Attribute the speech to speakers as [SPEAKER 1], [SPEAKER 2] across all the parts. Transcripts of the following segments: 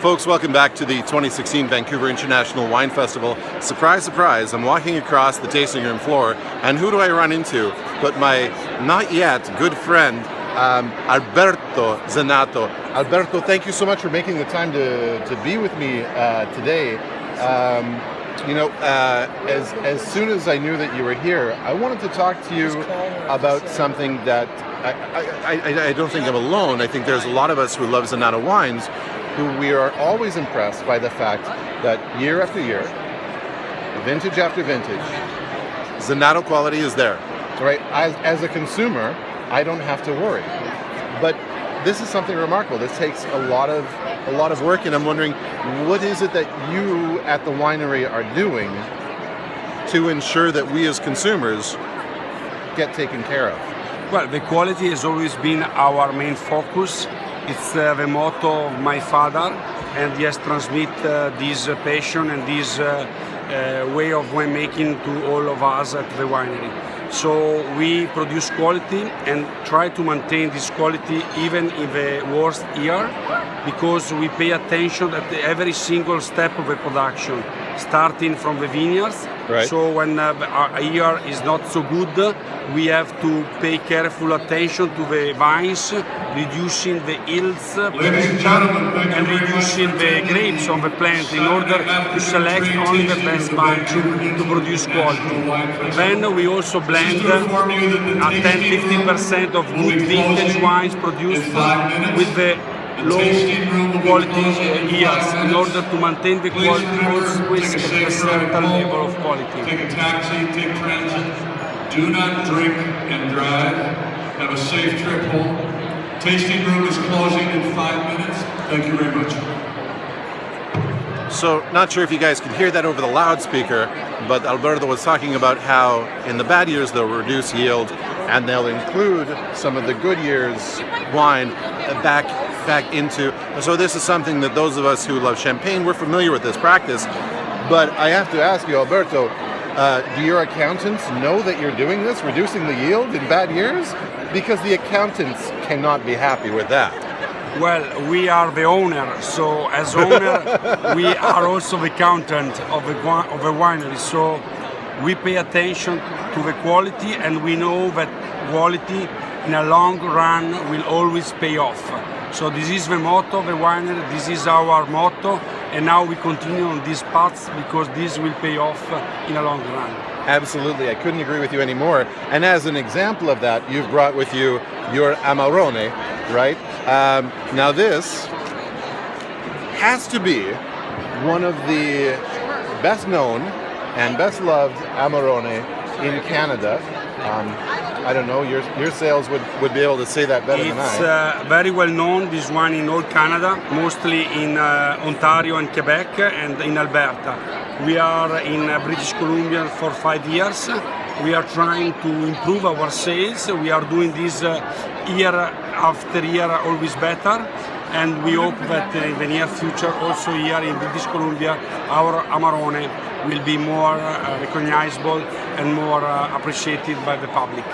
[SPEAKER 1] Folks, welcome back to the 2016 Vancouver International Wine Festival. Surprise, surprise, I'm walking across the tasting room floor, and who do I run into but my not yet good friend, Alberto Zenato. Alberto, thank you so much for making the time to be with me today. As soon as I knew that you were here, I wanted to talk to you about something that I don't think I'm alone. I think there's a lot of us who love Zenato wines who we are always impressed by the fact that year after year, vintage after vintage, Zenato quality is there. Right? As a consumer, I don't have to worry. But this is something remarkable. This takes a lot of work, and I'm wondering, what is it that you at the winery are doing to ensure that we as consumers get taken care of?
[SPEAKER 2] Well, the quality has always been our main focus. It's the motto of my father, and he has transmit this passion and this way of winemaking to all of us at the winery. So we produce quality and try to maintain this quality even in the worst year, because we pay attention at every single step of the production, starting from the vineyards.
[SPEAKER 1] Right.
[SPEAKER 2] So when a year is not so good, we have to pay careful attention to the vines, reducing the yields and reducing the grapes on the plant in order to select only the best vines to produce quality. Then we also blend 10-15% of good vintage wines produced with the low quality years in order to maintain the quality always at a certain level of quality.
[SPEAKER 3] Take a taxi, take transit. Do not drink and drive. Have a safe trip home. Tasting room is closing in 5 minutes. Thank you very much.
[SPEAKER 1] So, not sure if you guys could hear that over the loudspeaker, but Alberto was talking about how in the bad years they'll reduce yield and they'll include some of the good years wine back into. So this is something that those of us who love champagne, we're familiar with this practice. But I have to ask you, Alberto, do your accountants know that you're doing this, reducing the yield in bad years? Because the accountants cannot be happy with that.
[SPEAKER 2] Well, we are the owner, so as owner, we are also the accountant of the winery. So we pay attention to the quality, and we know that quality in a long run will always pay off. So this is the motto of the winery, this is our motto, and now we continue on these paths because this will pay off in a long run.
[SPEAKER 1] Absolutely, I couldn't agree with you anymore. And as an example of that, you've brought with you your Amarone, right? Now this has to be one of the best known and best loved Amarone in Canada. I don't know, your sales would be able to say that better than I.
[SPEAKER 2] It's very well known, this one in all Canada, mostly in Ontario and Quebec and in Alberta. We are in British Columbia for 5 years. We are trying to improve our sales. We are doing this year after year always better. And we hope that in the near future, also here in British Columbia, our Amarone will be more recognizable and more appreciated by the public.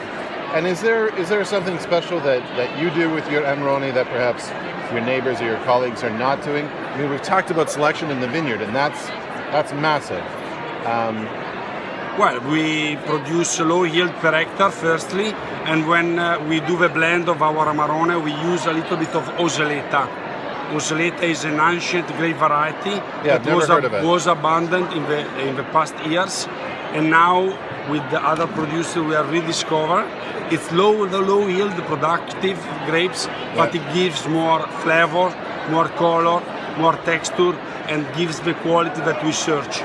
[SPEAKER 1] And is there something special that you do with your Amarone that perhaps your neighbors or your colleagues are not doing? I mean, we've talked about selection in the vineyard, and that's massive.
[SPEAKER 2] Well, we produce low yield per hectare firstly, and when we do the blend of our Amarone, we use a little bit of Oseleta. Oseleta is an ancient grape variety that was abundant in the past years, and now with the other producer we have rediscovered. It's low yield, productive grapes, but it gives more flavor, more color, more texture, and gives the quality that we search.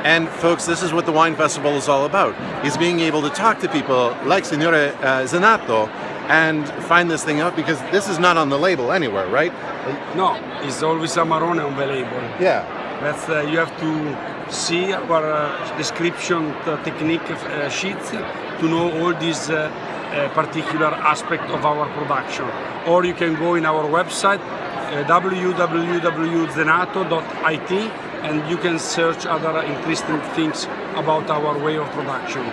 [SPEAKER 1] And folks, this is what the Wine Festival is all about, is being able to talk to people like Signore Zenato and find this thing out, because this is not on the label anywhere, right?
[SPEAKER 2] No, it's always Amarone on the label.
[SPEAKER 1] Yeah.
[SPEAKER 2] That's you have to see our description technique sheets to know all these particular aspect of our production. Or you can go in our website www.zenato.it and you can search other interesting things about our way of production.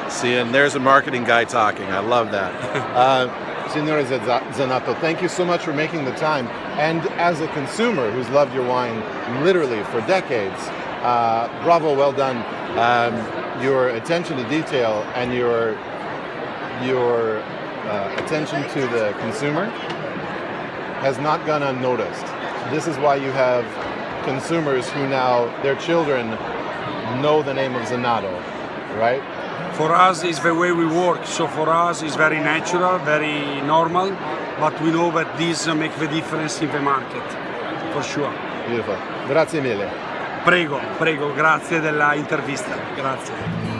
[SPEAKER 1] See, and there's a marketing guy talking. I love that. Signore Zenato, thank you so much for making the time. And as a consumer who's loved your wine literally for decades, bravo, well done. Your attention to detail and your attention to the consumer has not gone unnoticed. This is why you have consumers who now, their children know the name of Zenato, right?
[SPEAKER 2] For us, it's the way we work. So for us, it's very natural, very normal. But we know that this makes the difference in the market, for sure.
[SPEAKER 1] Beautiful. Grazie mille.
[SPEAKER 2] Prego, grazie della intervista. Grazie.